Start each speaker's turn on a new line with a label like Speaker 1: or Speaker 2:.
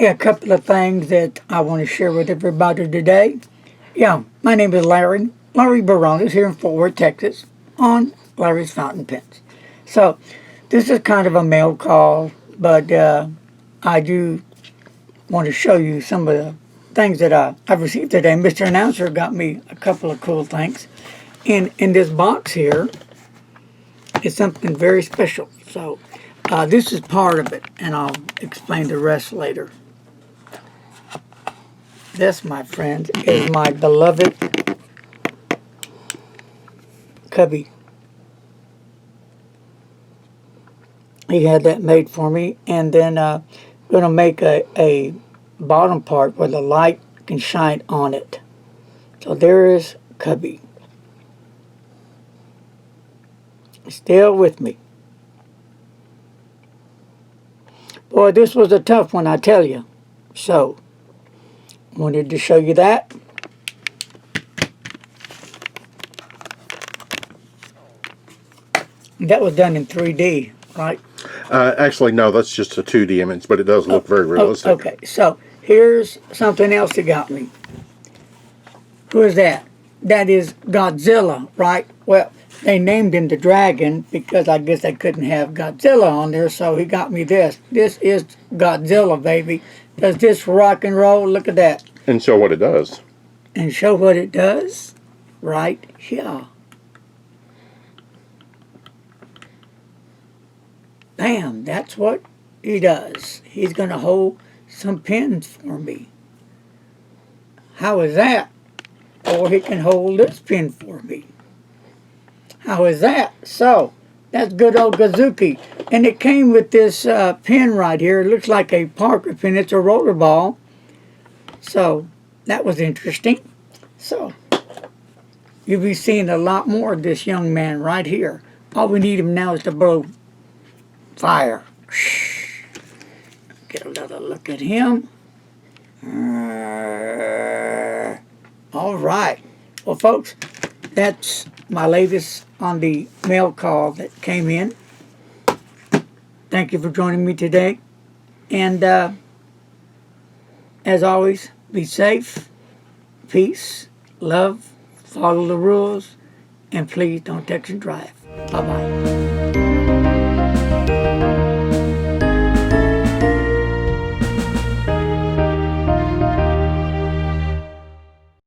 Speaker 1: Hey, a couple of things that I want to share with everybody today. Yeah, my name is Larry Barones here in Fort Worth, Texas, on Larry's Fountain Pens. So, this is kind of a mail call, but I do want to show you some of the things that I've received today. Mr. Announcer got me a couple of cool things. In this box here is something very special. So, this is part of it, and I'll explain the rest later. This, my friends, is my beloved cubby. He had that made for me, and then going to make a bottom part where the light can shine on it. So there is cubby. Still with me. Boy, this was a tough one, I tell you. So, wanted to show you that. That was done in 3D, right?
Speaker 2: Actually, no, that's just a 2D image, but it does look very realistic.
Speaker 1: Okay, so here's something else that got me. Who is that? That is Godzilla, right? Well, they named him the dragon because I guess they couldn't have Godzilla on there, so he got me this. This is Godzilla, baby. Does this rock and roll? Look at that.
Speaker 2: And show what it does.
Speaker 1: And show what it does right here. Bam, that's what he does. He's going to hold some pens for me. How is that? Or he can hold this pen for me. How is that? So, that's good old Gazuki. And it came with this pen right here. It looks like a Parker pen. It's a roller ball. So, that was interesting. So, you'll be seeing a lot more of this young man right here. All we need him now is to blow fire. Get another look at him. All right. Well, folks, that's my latest on the mail call that came in. Thank you for joining me today. And as always, be safe, peace, love, follow the rules, and please don't text and drive. Bye-bye.